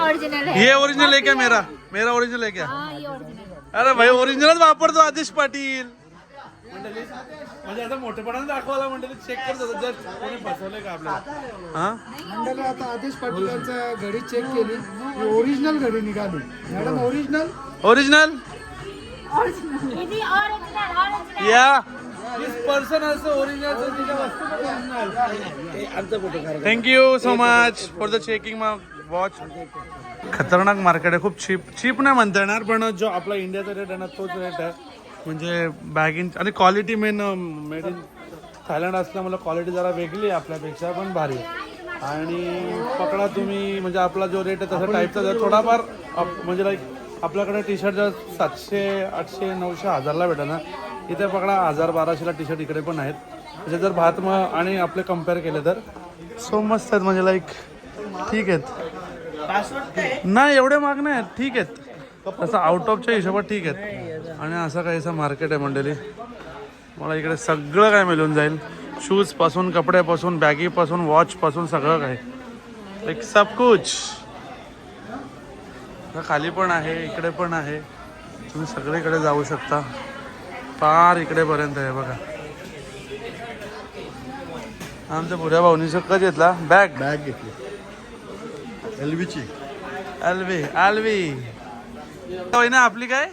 [SPEAKER 7] ओरिजिनल है
[SPEAKER 2] ये ओरिजिनल है क्या? मेरा ओरिजिनल है क्या?
[SPEAKER 7] हाँ ये ओरिजिनल है.
[SPEAKER 2] अरे भाई ओरिजिनल वापरतो आदेश पाटील. म्हणजे आता मोठेपणाने दाखवायला मंडळी चेक करत होतं जर कोणी फसवलंय का आपल्याला. हा
[SPEAKER 1] मंडळी आता आदेश पाटीलांच्या घडी चेक केली, ओरिजिनल घडी निघाली. मॅडम ओरिजिनल
[SPEAKER 2] ओरिजिनल
[SPEAKER 7] दीदी ओरिजिनल
[SPEAKER 2] या this person also original. Thank you so much for the checking watch. खतरनाक मार्केट आहे, खूप चीप नाही म्हणता येणार, पण जो आपला इंडियाचा रेट आहे ना तोच रेट आहे. म्हणजे बॅगिंग आणि क्वालिटी मेड इन थायलंड असल्यामुळे क्वालिटी जरा वेगळी आहे आपल्यापेक्षा, पण भारी. आणि पकडा तुम्ही म्हणजे आपला जो रेट आहे तसा टाईपचा जर थोडाफार म्हणजे लाईक आपल्याकडे टी शर्ट जर 700, 800, 900, 1000ला भेटा ना, इथे पकडा 1000-1200ला टी शर्ट इकडे पण आहेत. म्हणजे जर भात मग आणि आपले कम्पेअर केले तर सो मस्त आहेत. म्हणजे लाईक ठीक आहेत, नाही एवढे महाग नाही आहेत, ठीक आहेत तसं आउट ऑफच्या हिशोबात ठीक आहेत. आणि असं काहीसं मार्केट आहे मंडळी. मला इकडे सगळं काय मिळून जाईल, शूजपासून, कपड्यापासून, बॅगीपासून, वॉचपासून सगळं काय, एक सब कुछ. खाली पण आहे, इकडे पण आहे, तुम्ही सगळीकडे जाऊ शकता. फार इकडेपर्यंत आहे बघा. आमच्या पुऱ्या भाऊनी कधी घेतला बॅग
[SPEAKER 1] घेतली एलवीची.
[SPEAKER 2] आलवी ना आपली काय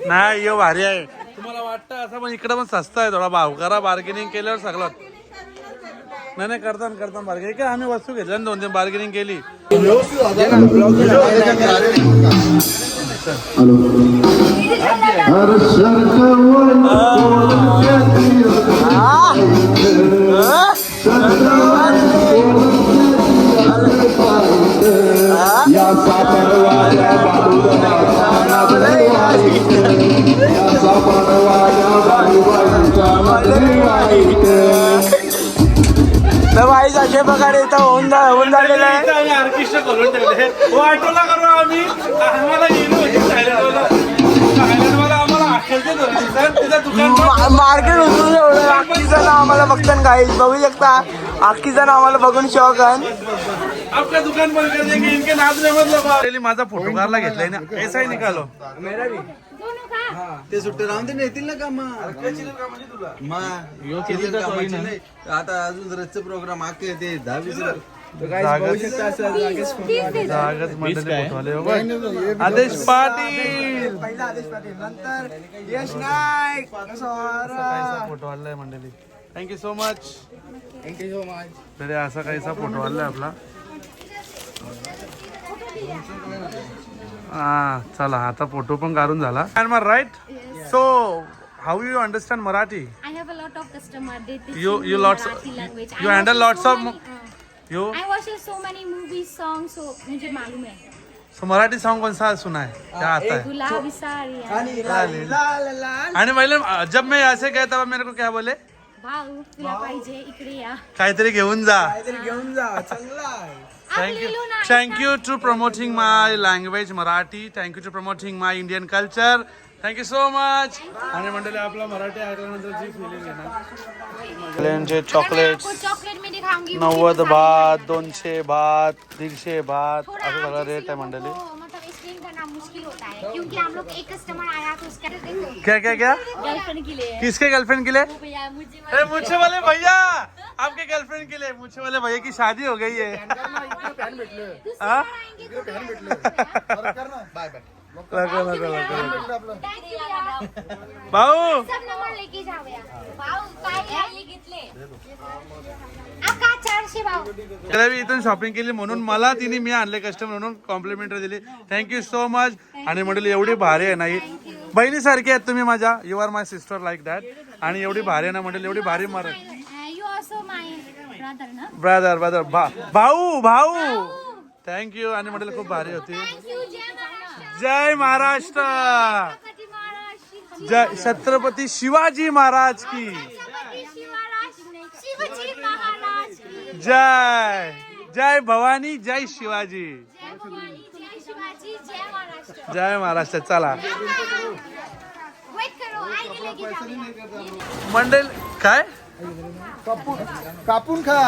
[SPEAKER 2] नाही यो भारी आहे. तुम्हाला वाटतं असं पण इकडे पण स्वस्त आहे थोडा भाव करा. बार्गेनिंग केल्यावर सगळं नाही करता बार्गेनिंग काय आम्ही वस्तू घेतल्या 2-3 बार्गेनिंग केली.
[SPEAKER 3] अशा प्रकारे इथं होऊन झालेलं आहे.
[SPEAKER 2] आम्ही ऑर्केस्ट्रा करून ठेवले, वाटोला करू आम्ही. आम्हाला गेलो
[SPEAKER 3] मार्केट उचलून एवढं अख्खी जण आम्हाला बघताना काही बघू शकता. अख्खी जण आम्हाला बघून शॉक आहे.
[SPEAKER 2] आपका दुकान बंद कर देंगे इनके नाद में मतलब. पहले माझा फोटो काढला घेतलाय ना, ऐसा ही निकालो.
[SPEAKER 3] ते सुट्टे राहून ते नेतील ना का मग आता अजून रचचं प्रोग्राम आखे ते 10-20
[SPEAKER 2] आदेश पाटील
[SPEAKER 3] पहिला आदेश पाटील नंतर यश नाईक
[SPEAKER 2] फोटो आलाय मंडळी. Thank you so much. तरी असा काहीसा फोटो आलाय आपला. हा चला आता फोटो पण काढून झाला. Right. So how you understand Marathi?
[SPEAKER 7] I have a lot of customer. They teach
[SPEAKER 2] You
[SPEAKER 7] me
[SPEAKER 2] lots
[SPEAKER 7] Marathi language.
[SPEAKER 2] you
[SPEAKER 7] I
[SPEAKER 2] handle
[SPEAKER 7] watch
[SPEAKER 2] lots
[SPEAKER 7] so
[SPEAKER 2] of
[SPEAKER 7] many,
[SPEAKER 2] you
[SPEAKER 7] I watch so many movies, songs, so मुझे मालूम है.
[SPEAKER 2] so मराठी सॉन्ग कौन सा सुना है क्या आता है?
[SPEAKER 7] गुलाबी साड़ी
[SPEAKER 2] आणि पहिले जब मैं यहाँ से गया तब मेरे को क्या बोले,
[SPEAKER 7] भाऊ तुला पाहिजे इकडे या.
[SPEAKER 2] काहीतरी घेऊन जा.
[SPEAKER 3] घेऊन जा चांगला आहे.
[SPEAKER 2] Thank you to promoting my language Marathi. Thank you to promoting my Indian culture. Thank you so much. आणि मंडळी आपला मराठी ऐकल्यानंतर जी फिलिंग आहे ना, चॉकलेट्स
[SPEAKER 7] चॉकलेट मी दिखाऊंगी.
[SPEAKER 2] 90 बात, 200 बात, 150 बात असं सगळं रेट आहे मंडळी.
[SPEAKER 7] मतलब एक्सप्लेन करना मुश्किल होता है क्योंकि हम लोग एक कस्टमर आया तो उसका देखो
[SPEAKER 2] क्या
[SPEAKER 7] गर्लफ्रेंड के लिए.
[SPEAKER 2] किसके गर्लफ्रेंड के लिए?
[SPEAKER 7] भैया मुझे
[SPEAKER 2] अरे मुझे वाले भैया आपके गर्लफ्रेंड के लिए. मुझे वाले भैया की शादी हो गई है. हाँ? भाऊ
[SPEAKER 7] सब नंबर लेके जाऊया. भाऊ काय हे घेतले आका 400 भाऊ.
[SPEAKER 2] त्याला मी इथून शॉपिंग केली म्हणून मला तिने मी आणले कस्टमर म्हणून कॉम्प्लिमेंटरी दिली. Thank you so much. आणि मंडळी एवढी भारी आहे नाही बहिणीसारखी आहेत तुम्ही माझ्या. You are my sister like that. आणि एवढी भारी आहे ना मंडळी, एवढी भारी मारत.
[SPEAKER 7] You also ब्रदर ना
[SPEAKER 2] ब्रदर ब्रदर भाऊ भाऊ थँक्यू. आणि म्हटलं खूप भारी होती.
[SPEAKER 7] थँक्यू. जय महाराष्ट्र.
[SPEAKER 2] जय महाराष्ट्र.
[SPEAKER 7] छत्रपती महाराज.
[SPEAKER 2] जय छत्रपती शिवाजी महाराज की
[SPEAKER 7] छत्रपती शिवाजी महाराज की
[SPEAKER 2] जय. जय भवानी जय शिवाजी
[SPEAKER 7] जय भवानी जय शिवाजी जय महाराष्ट्र.
[SPEAKER 2] जय महाराष्ट्र. चला
[SPEAKER 7] वेट करो आईने लेके जाऊंगी.
[SPEAKER 2] मंडळ काय
[SPEAKER 1] कापून खा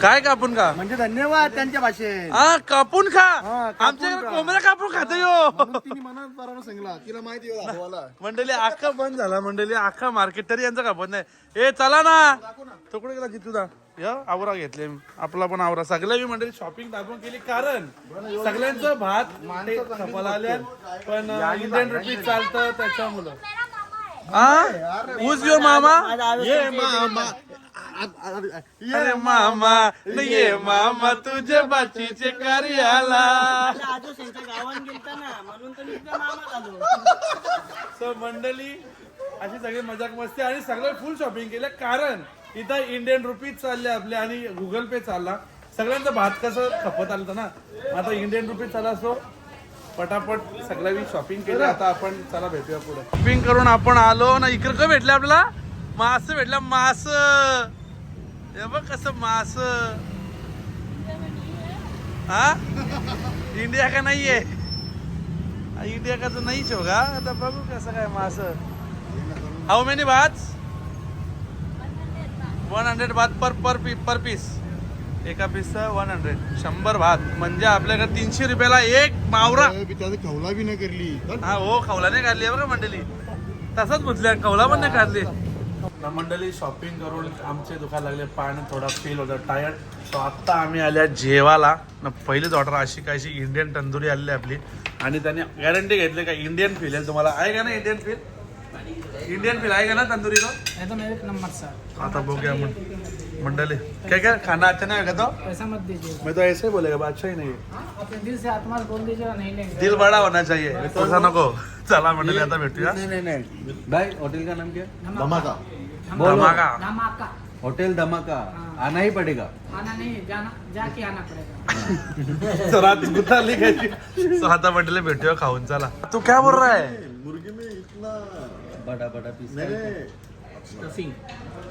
[SPEAKER 2] काय कापून का
[SPEAKER 1] म्हणजे धन्यवाद त्यांच्या भाषेत.
[SPEAKER 2] हा कापून खा.
[SPEAKER 1] कापून
[SPEAKER 2] आमच्याकडे
[SPEAKER 1] खा.
[SPEAKER 2] कोंबड्या कापून खातो यो.
[SPEAKER 1] म्हणून तिने मनात बरोबर सांगला तिला माहिती आहे दाखवायला.
[SPEAKER 2] मंडळी अख्खा बंद झाला. मंडळी अख्खा मार्केट तरी यांचा कापत नाही. ए चला ना तो कुठे गेला जितू दा या आवरा घेतले आपला पण आवरा. सगळ्या मी मंडळी शॉपिंग दाखवून केली कारण सगळ्यांचं भात मांडे खपाला आल्या पण इंडियन रुपीज चालतं त्याच्यामुळं. हा ऊस यो मामा
[SPEAKER 1] ये मामा
[SPEAKER 2] अरे मामा ये मामा तुझ्या बाचीचे कार्याला. सो मंडळी अशी सगळी मजाक मस्ती आणि सगळं फुल शॉपिंग केलं कारण इथं इंडियन रुपीज चालले आपले आणि गुगल पे चालला. सगळ्यांचं भात कसं खपत आलं ना आता इंडियन रुपीज चालला. सो पटापट सगळ्यांनी शॉपिंग केली. आता आपण चला भेटूया पुढे. शॉपिंग करून आपण आलो ना. इकडं काय भेटलं आपल्याला मास भेटला. मास हे बघ कसं मास. हा इंडिया का नाहीये इंडिया का तर नाहीच हो का. आता बघू कसं काय मास. हाऊ मेनी बात 100 बात पर पीस. एका पीसचं 100 100 भात म्हणजे आपल्याकडे 300 रुपयाला एक मावरा.
[SPEAKER 1] खवला बी नाही करली.
[SPEAKER 2] हा हो खवला नाही काढली बघा मंडळी. तसंच बुजल्या खवला पण नाही काढली. मंडळी शॉपिंग करून आमचे दुखायला लागले पाय थोडा फील होतं टायर्ड. सो आत्ता आम्ही आल्या जेवायला ना. पहिलीच ऑर्डर अशी काय इंडियन तंदुरी आलेली आपली आणि त्याने गॅरंटी घेतली का इंडियन फील आहे तुम्हाला. आहे का ना इंडियन फील. इंडियन फील आहे का ना तंदुरी का.
[SPEAKER 4] एकदम एक नंबर सर.
[SPEAKER 2] आता बघूया मंडळी क्या क्या खाना अच्छा नहीं होगा तो
[SPEAKER 4] पैसा मत दीजिए.
[SPEAKER 2] मैं तो ऐसे ही बोलेगा अच्छा ही नहीं है.
[SPEAKER 4] अपने दिल से आत्मा से बोल दीजिएगा नहीं लेंगे.
[SPEAKER 2] दिल बड़ा होना चाहिए तसा नको. चला मंडळी आता भेटूया.
[SPEAKER 8] नहीं भाई होटल का नाम क्या है?
[SPEAKER 1] धमाका
[SPEAKER 2] धमाका.
[SPEAKER 4] धमाका.
[SPEAKER 8] होटल धमाका. आना ही पड़ेगा.
[SPEAKER 4] आना नहीं जाना जाके आना पड़ेगा.
[SPEAKER 2] तर आज गुताली खायची. सो आता मंडळी भेटूया खाऊन. चला तू क्या बोल रहा है.
[SPEAKER 1] मुर्गी में इतना
[SPEAKER 8] बड़ा बड़ा पीस.
[SPEAKER 1] नहीं
[SPEAKER 4] स्टफिंग.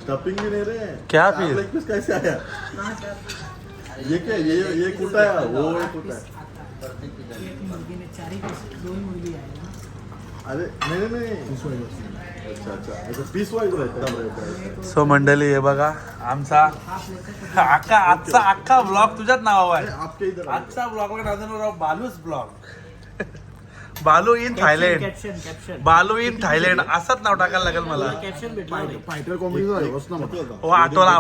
[SPEAKER 1] स्टफिंग भी नहीं रे.
[SPEAKER 2] क्या
[SPEAKER 1] आप
[SPEAKER 2] फिर?
[SPEAKER 1] लेग पीस कैसे आया. ये क्या ये कुटा है वो एक कुटा है.
[SPEAKER 4] एक मुर्गी ने 4 ही पीस 2 ही मुर्गी आई ना.
[SPEAKER 1] अरे नहीं अच्छा ऐसा पीस वाइज रहता है.
[SPEAKER 2] सो मंडळी हे बघा आमचा अख्खा ब्लॉग तुझ्याच नावावर आहे.
[SPEAKER 1] आपके इधर
[SPEAKER 2] आजचा ब्लॉग नाव Balu's blog. Balu in Thailand.
[SPEAKER 4] Caption
[SPEAKER 2] Balu in Thailand असंच नाव टाकायला लागेल मला.
[SPEAKER 4] कॅप्शन भेटलं.
[SPEAKER 1] फाइटर कॉमेडी होता है उसना मतलब
[SPEAKER 2] वाटोला